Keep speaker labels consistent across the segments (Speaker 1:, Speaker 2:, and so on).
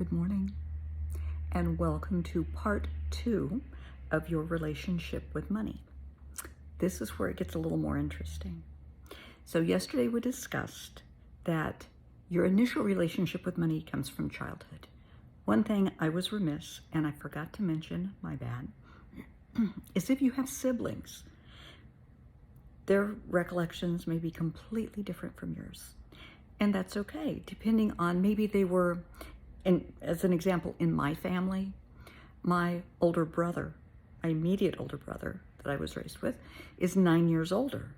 Speaker 1: Good morning, and welcome to part 2 of your relationship with money. This is where it gets a little more interesting. So yesterday we discussed that your initial relationship with money comes from childhood. One thing I was remiss, and I forgot to mention, my bad, is if you have siblings, their recollections may be completely different from yours. And that's okay, depending on maybe they were, and as an example, in my family, my older brother, my immediate older brother that I was raised with, is 9 years older.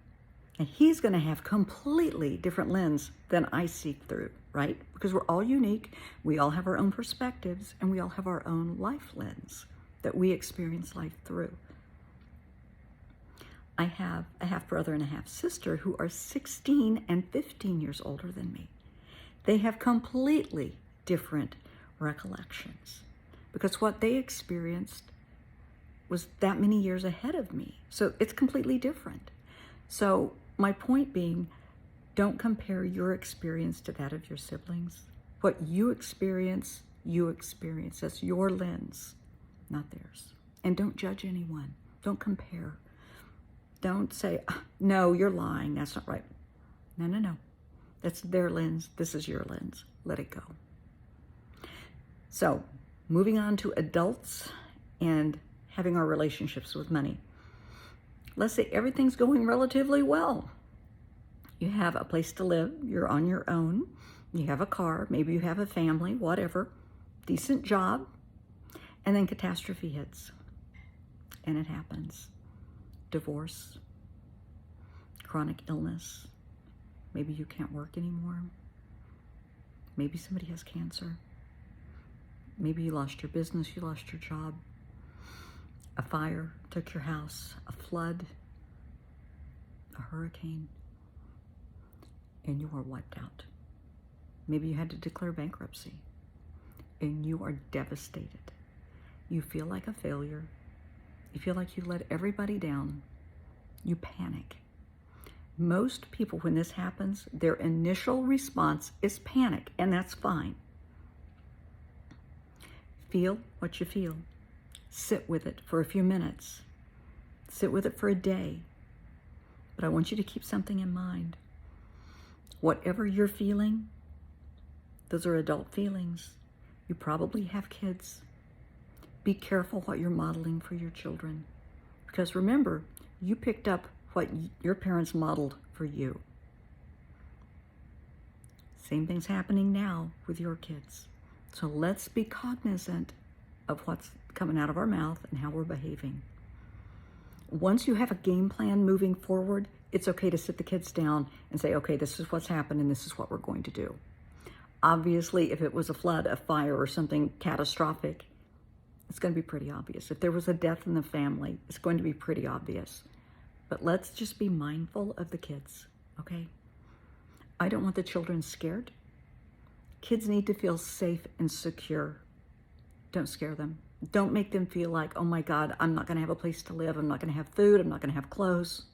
Speaker 1: And he's going to have completely different lens than I see through, right? Because we're all unique, we all have our own perspectives, and we all have our own life lens that we experience life through. I have a half brother and a half sister who are 16 and 15 years older than me. They have completely different recollections because what they experienced was that many years ahead of me. So it's completely different. So my point being, don't compare your experience to that of your siblings. What you experience. That's your lens, not theirs. And don't judge anyone. Don't compare. Don't say, no, you're lying. That's not right. No. That's their lens. This is your lens. Let it go. So, moving on to adults and having our relationships with money. Let's say everything's going relatively well. You have a place to live. You're on your own. You have a car. Maybe you have a family, whatever. Decent job. And then catastrophe hits. And it happens. Divorce, chronic illness, maybe you can't work anymore, maybe somebody has cancer, maybe you lost your business, you lost your job, a fire took your house, a flood, a hurricane, and you are wiped out. Maybe you had to declare bankruptcy, and you are devastated. You feel like a failure. You feel like you let everybody down. You panic. Most people, when this happens, their initial response is panic, and that's fine. Feel what you feel. Sit with it for a few minutes. Sit with it for a day. But I want you to keep something in mind. Whatever you're feeling, those are adult feelings. You probably have kids. Be careful what you're modeling for your children. Because remember, you picked up what your parents modeled for you. Same thing's happening now with your kids. So let's be cognizant of what's coming out of our mouth and how we're behaving. Once you have a game plan moving forward, it's okay to sit the kids down and say, okay, this is what's happened and this is what we're going to do. Obviously, if it was a flood, a fire, or something catastrophic, it's going to be pretty obvious. If there was a death in the family, it's going to be pretty obvious. But let's just be mindful of the kids, okay? I don't want the children scared. Kids need to feel safe and secure. Don't scare them. Don't make them feel like, oh my God, I'm not going to have a place to live. I'm not going to have food. I'm not going to have clothes.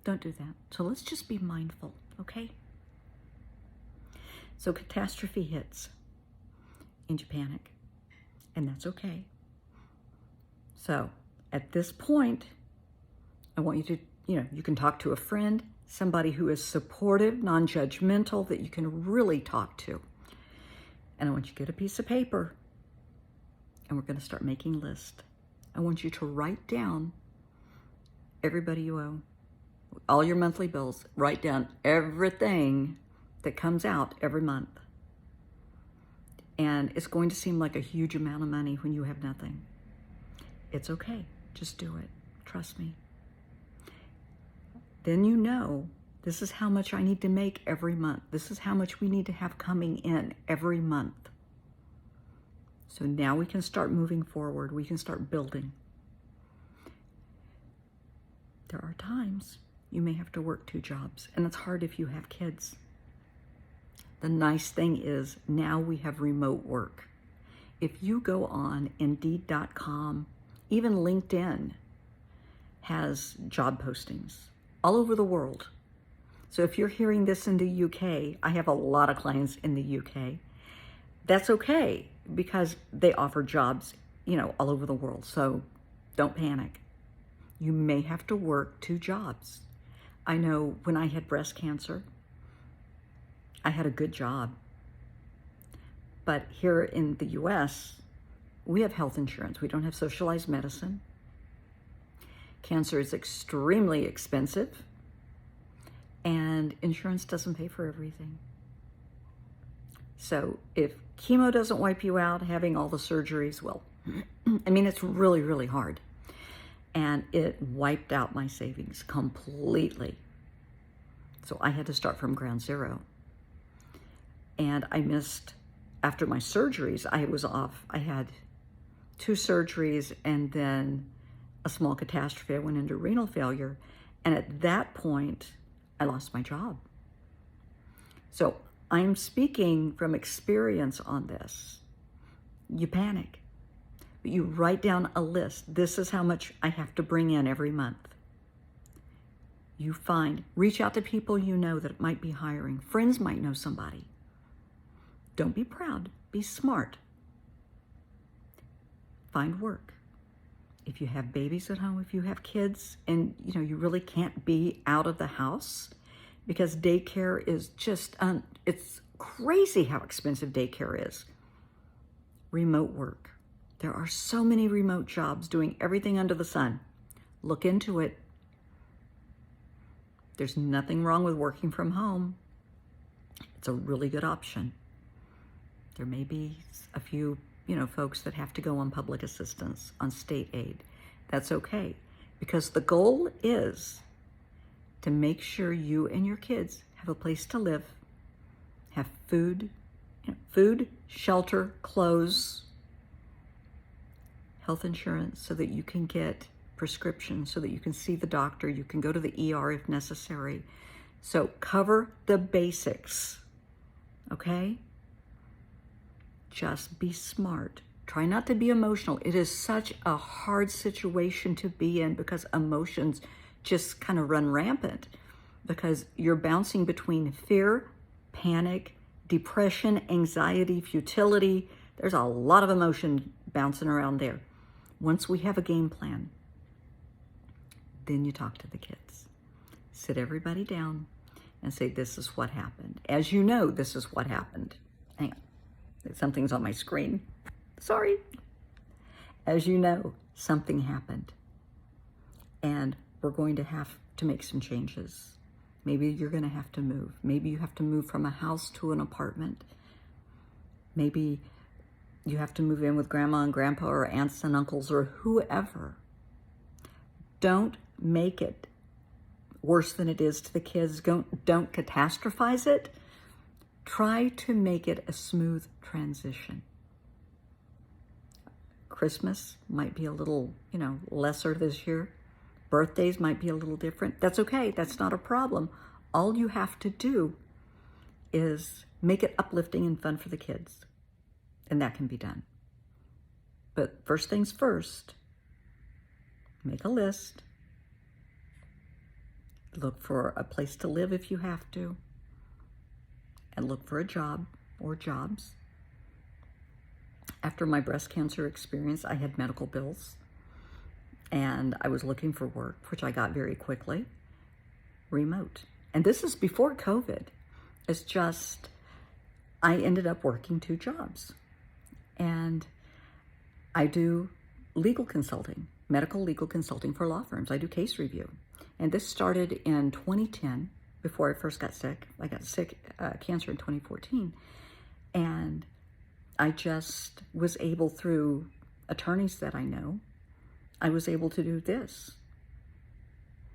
Speaker 1: Don't do that. So let's just be mindful, okay? So catastrophe hits and you panic, and that's okay. So at this point, I want you to, you can talk to a friend, somebody who is supportive, non-judgmental, that you can really talk to. And I want you to get a piece of paper, and we're going to start making lists. I want you to write down everybody you owe, all your monthly bills. Write down everything that comes out every month. And it's going to seem like a huge amount of money when you have nothing. It's okay. Just do it. Trust me. Then you know, this is how much I need to make every month. This is how much we need to have coming in every month. So now we can start moving forward. We can start building. There are times you may have to work 2 jobs, and it's hard if you have kids. The nice thing is now we have remote work. If you go on Indeed.com, even LinkedIn has job postings all over the world. So if you're hearing this in the UK, I have a lot of clients in the UK. That's okay. because they offer jobs, all over the world. So don't panic. You may have to work 2 jobs. I know when I had breast cancer, I had a good job. But here in the US, we have health insurance. We don't have socialized medicine. Cancer is extremely expensive, and insurance doesn't pay for everything. So if chemo doesn't wipe you out, having all the surgeries will. It's really, really hard. And it wiped out my savings completely. So I had to start from ground zero. And I missed, after my surgeries, I was off. I had 2 surgeries and then a small catastrophe. I went into renal failure. And at that point, I lost my job. So I'm speaking from experience on this. You panic, but you write down a list. This is how much I have to bring in every month. You reach out to people you know that might be hiring. Friends might know somebody. Don't be proud, be smart. Find work. If you have babies at home, if you have kids and you really can't be out of the house, because daycare is just, it's crazy how expensive daycare is. Remote work. There are so many remote jobs doing everything under the sun. Look into it. There's nothing wrong with working from home. It's a really good option. There may be a few, folks that have to go on public assistance, on state aid. That's okay, because the goal is to make sure you and your kids have a place to live, have food, shelter, clothes, health insurance so that you can get prescriptions, so that you can see the doctor, you can go to the ER if necessary. So cover the basics, okay? Just be smart. Try not to be emotional. It is such a hard situation to be in because emotions just kind of run rampant, because you're bouncing between fear, panic, depression, anxiety, futility. There's a lot of emotion bouncing around there. Once we have a game plan, then you talk to the kids. Sit everybody down and say, this is what happened. As you know, this is what happened. Hang on. Something's on my screen. Sorry. As you know, something happened. And we're going to have to make some changes. Maybe you're going to have to move. Maybe you have to move from a house to an apartment. Maybe you have to move in with grandma and grandpa or aunts and uncles or whoever. Don't make it worse than it is to the kids. Don't catastrophize it. Try to make it a smooth transition. Christmas might be a little, lesser this year. Birthdays might be a little different. That's okay. That's not a problem. All you have to do is make it uplifting and fun for the kids. And that can be done. But first things first, make a list. Look for a place to live if you have to. And look for a job or jobs. After my breast cancer experience, I had medical bills. And I was looking for work, which I got very quickly, remote. And this is before COVID. It's just, I ended up working 2 jobs. And I do legal consulting, medical legal consulting for law firms. I do case review. And this started in 2010, before I first got sick. I got cancer in 2014. And I just was able, through attorneys that I know, I was able to do this.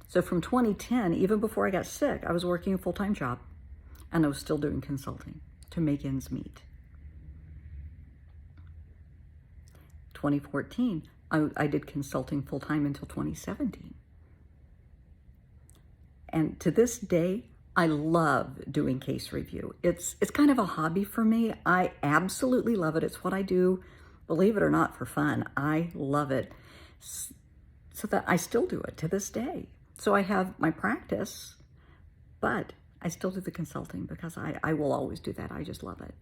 Speaker 1: So from 2010, even before I got sick, I was working a full-time job and I was still doing consulting to make ends meet. 2014, I did consulting full-time until 2017. And to this day, I love doing case review. It's kind of a hobby for me. I absolutely love it. It's what I do, believe it or not, for fun. I love it. So that I still do it to this day. So I have my practice, but I still do the consulting because I will always do that. I just love it.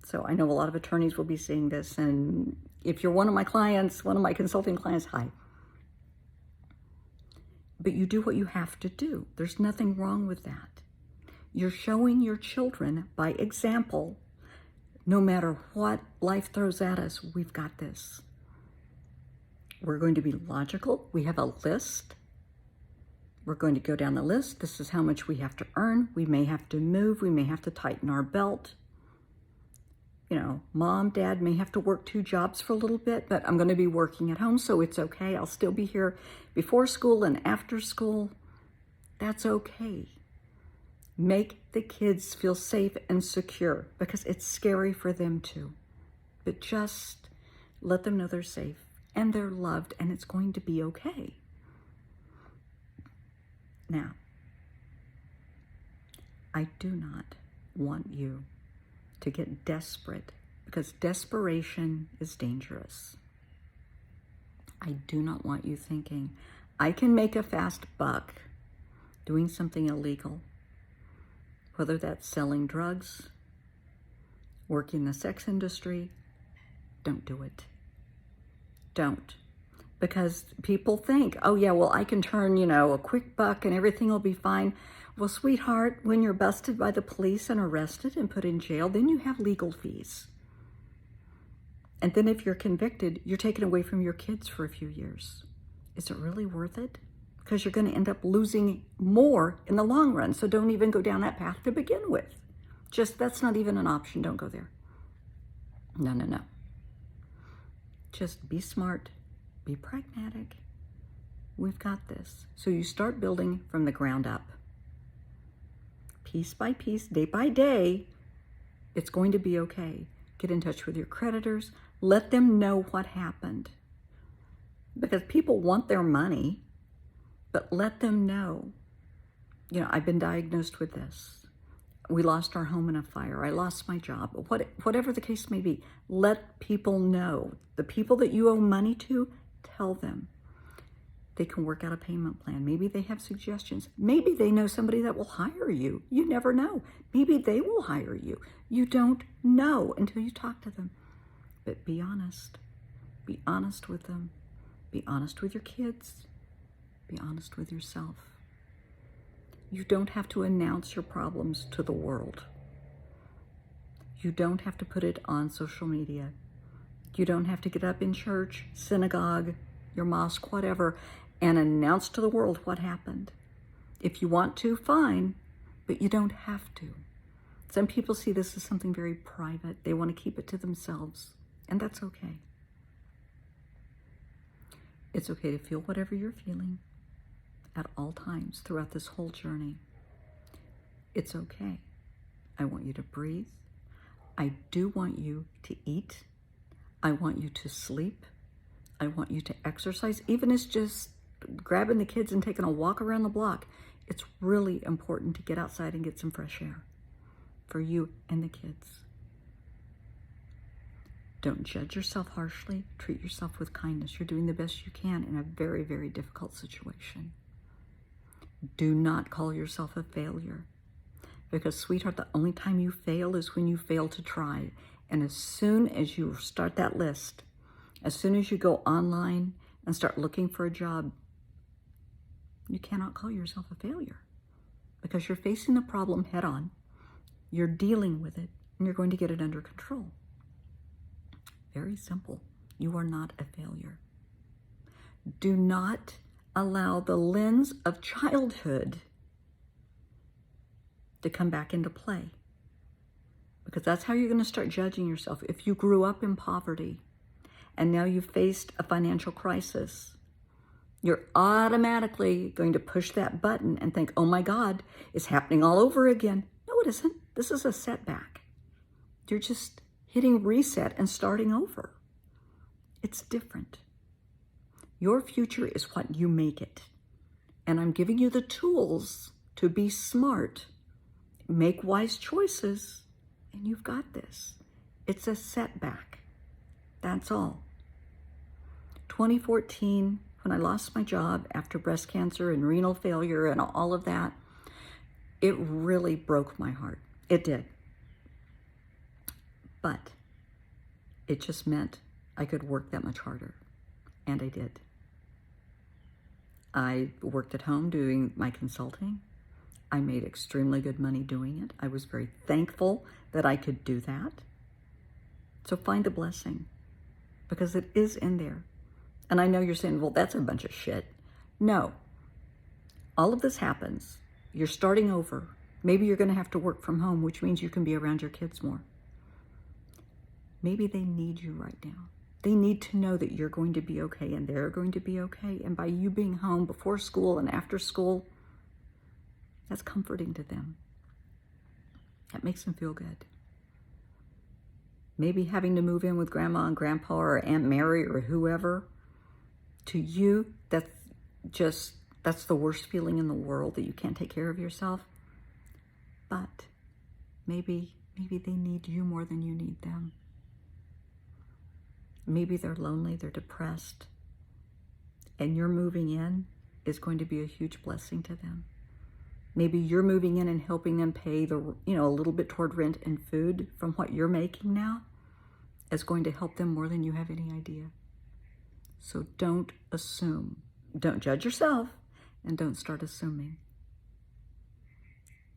Speaker 1: So I know a lot of attorneys will be seeing this, and if you're one of my clients, one of my consulting clients, hi. But you do what you have to do. There's nothing wrong with that. You're showing your children by example, no matter what life throws at us, we've got this. We're going to be logical. We have a list. We're going to go down the list. This is how much we have to earn. We may have to move. We may have to tighten our belt. You know, mom, dad may have to work 2 jobs for a little bit, but I'm going to be working at home, so it's okay. I'll still be here before school and after school. That's okay. Make the kids feel safe and secure, because it's scary for them too. But just let them know they're safe and they're loved, and it's going to be okay. Now, I do not want you to get desperate, because desperation is dangerous. I do not want you thinking, I can make a fast buck doing something illegal, whether that's selling drugs, working the sex industry. Don't do it. Don't. Because people think, oh yeah, well, I can turn, a quick buck and everything will be fine. Well, sweetheart, when you're busted by the police and arrested and put in jail, then you have legal fees. And then if you're convicted, you're taken away from your kids for a few years. Is it really worth it? Because you're going to end up losing more in the long run. So don't even go down that path to begin with. That's not even an option. Don't go there. No. Just be smart. Be pragmatic. We've got this. So you start building from the ground up. Piece by piece, day by day, it's going to be okay. Get in touch with your creditors. Let them know what happened. Because people want their money, but let them know. I've been diagnosed with this. We lost our home in a fire. I lost my job. Whatever the case may be, let people know. The people that you owe money to, tell them. They can work out a payment plan. Maybe they have suggestions. Maybe they know somebody that will hire you. You never know. Maybe they will hire you. You don't know until you talk to them. But be honest. Be honest with them. Be honest with your kids. Be honest with yourself. You don't have to announce your problems to the world. You don't have to put it on social media. You don't have to get up in church, synagogue, your mosque, whatever, and announce to the world what happened. If you want to, fine, but you don't have to. Some people see this as something very private. They want to keep it to themselves, and that's okay. It's okay to feel whatever you're feeling at all times throughout this whole journey. It's okay. I want you to breathe. I do want you to eat. I want you to sleep. I want you to exercise, even if it's just grabbing the kids and taking a walk around the block. It's really important to get outside and get some fresh air for you and the kids. Don't judge yourself harshly. Treat yourself with kindness. You're doing the best you can in a very, very difficult situation. Do not call yourself a failure, because, sweetheart, the only time you fail is when you fail to try. And as soon as you start that list, as soon as you go online and start looking for a job, you cannot call yourself a failure, because you're facing the problem head on, you're dealing with it, and you're going to get it under control. Very simple. You are not a failure. Do not allow the lens of childhood to come back into play, because that's how you're going to start judging yourself. If you grew up in poverty and now you've faced a financial crisis, you're automatically going to push that button and think, oh my God, it's happening all over again. No, it isn't. This is a setback. You're just hitting reset and starting over. It's different. Your future is what you make it. And I'm giving you the tools to be smart, make wise choices, and you've got this. It's a setback. That's all. 2014, when I lost my job after breast cancer and renal failure and all of that, it really broke my heart. It did. But it just meant I could work that much harder. And I did. I worked at home doing my consulting. I made extremely good money doing it. I was very thankful that I could do that. So find the blessing, because it is in there. And I know you're saying, well, that's a bunch of shit. No. All of this happens. You're starting over. Maybe you're going to have to work from home, which means you can be around your kids more. Maybe they need you right now. They need to know that you're going to be okay and they're going to be okay. And by you being home before school and after school, that's comforting to them. That makes them feel good. Maybe having to move in with grandma and grandpa or Aunt Mary or whoever, to you, that's the worst feeling in the world, that you can't take care of yourself. But maybe they need you more than you need them. Maybe they're lonely, they're depressed, and your moving in is going to be a huge blessing to them. Maybe you're moving in and helping them pay a little bit toward rent and food from what you're making now is going to help them more than you have any idea. So don't assume. Don't judge yourself, and don't start assuming.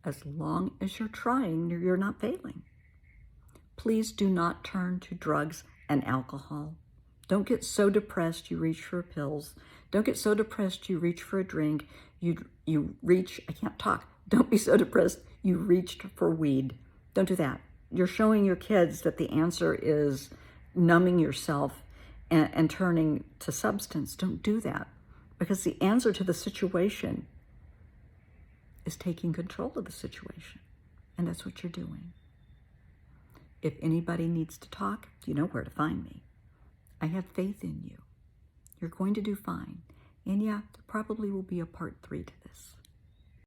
Speaker 1: As long as you're trying, you're not failing. Please do not turn to drugs and alcohol. Don't get so depressed you reach for pills. Don't get so depressed you reach for a drink. You reach, I can't talk. Don't be so depressed you reached for weed. Don't do that. You're showing your kids that the answer is numbing yourself and turning to substance. Don't do that, because the answer to the situation is taking control of the situation, and that's what you're doing. If anybody needs to talk, you know where to find me. I have faith in you. You're going to do fine. And yeah, there probably will be a part 3 to this.